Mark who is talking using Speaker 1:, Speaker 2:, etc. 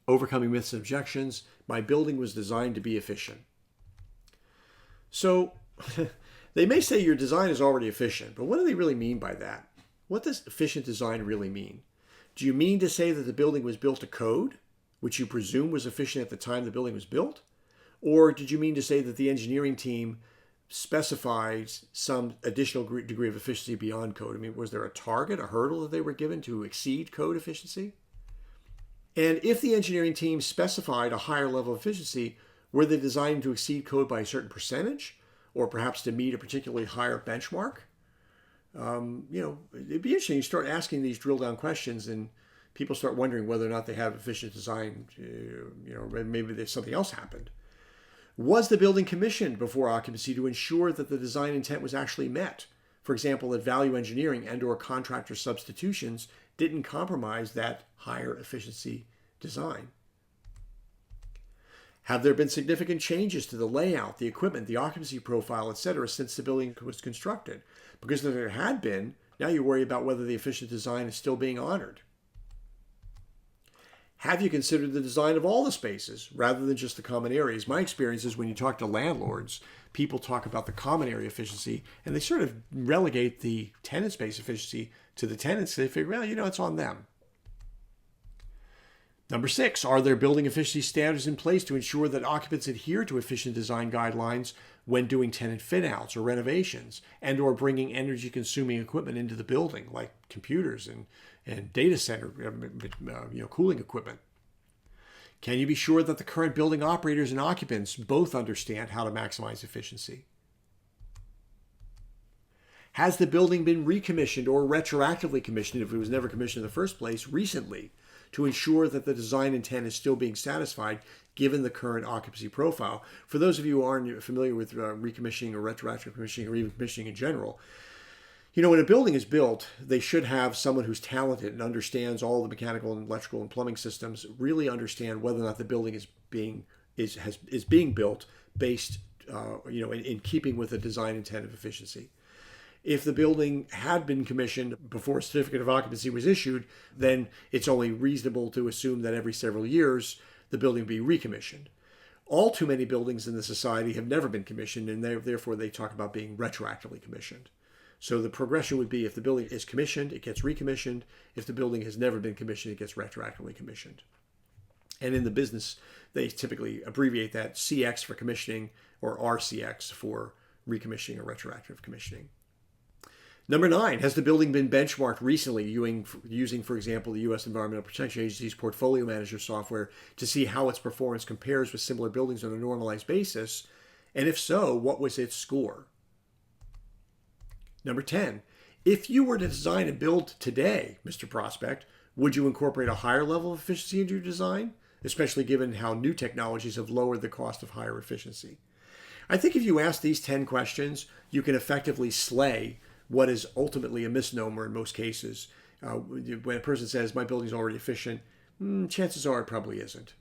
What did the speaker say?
Speaker 1: Overcoming myths and objections. My building was designed to be efficient. So they may say your design is already efficient, but what do they really mean by that? What does efficient design really mean? Do you mean to say that the building was built to code, which you presume was efficient at the time the building was built? Or did you mean to say that the engineering team specifies some additional degree of efficiency beyond code? I mean, was there a target, a hurdle that they were given to exceed code efficiency? And if the engineering team specified a higher level of efficiency, were they designed to exceed code by a certain percentage, or perhaps to meet a particularly higher benchmark? It'd be interesting. You start asking these drill down questions, and people start wondering whether or not they have efficient design. Maybe there's something else happened. Was the building commissioned before occupancy to ensure that the design intent was actually met? For example, that value engineering and/or contractor substitutions didn't compromise that higher efficiency design. Have there been significant changes to the layout, the equipment, the occupancy profile, etc., since the building was constructed? Because if there had been, now you worry about whether the efficient design is still being honored. Have you considered the design of all the spaces rather than just the common areas? My experience is when you talk to landlords, people talk about the common area efficiency, and they sort of relegate the tenant space efficiency to the tenants. They figure, well, it's on them. Number 6, are there building efficiency standards in place to ensure that occupants adhere to efficient design guidelines when doing tenant fit-outs or renovations and/or bringing energy-consuming equipment into the building, like computers and data center cooling equipment? Can you be sure that the current building operators and occupants both understand how to maximize efficiency? Has the building been recommissioned or retroactively commissioned, if it was never commissioned in the first place, recently, to ensure that the design intent is still being satisfied given the current occupancy profile? For those of you who aren't familiar with recommissioning or retroactive commissioning or even commissioning in general, when a building is built, they should have someone who's talented and understands all the mechanical and electrical and plumbing systems, really understand whether or not the building is being built based, in keeping with the design intent of efficiency. If the building had been commissioned before a certificate of occupancy was issued, then it's only reasonable to assume that every several years the building will be recommissioned. All too many buildings in the society have never been commissioned, and therefore they talk about being retroactively commissioned. So the progression would be if the building is commissioned, it gets recommissioned. If the building has never been commissioned, it gets retroactively commissioned. And in the business, they typically abbreviate that CX for commissioning or RCX for recommissioning or retroactive commissioning. Number 9, has the building been benchmarked recently using, for example, the U.S. Environmental Protection Agency's Portfolio Manager software to see how its performance compares with similar buildings on a normalized basis? And if so, what was its score? Number 10, if you were to design and build today, Mr. Prospect, would you incorporate a higher level of efficiency into your design, especially given how new technologies have lowered the cost of higher efficiency? I think if you ask these 10 questions, you can effectively slay what is ultimately a misnomer in most cases. When a person says, my building's already efficient, chances are it probably isn't.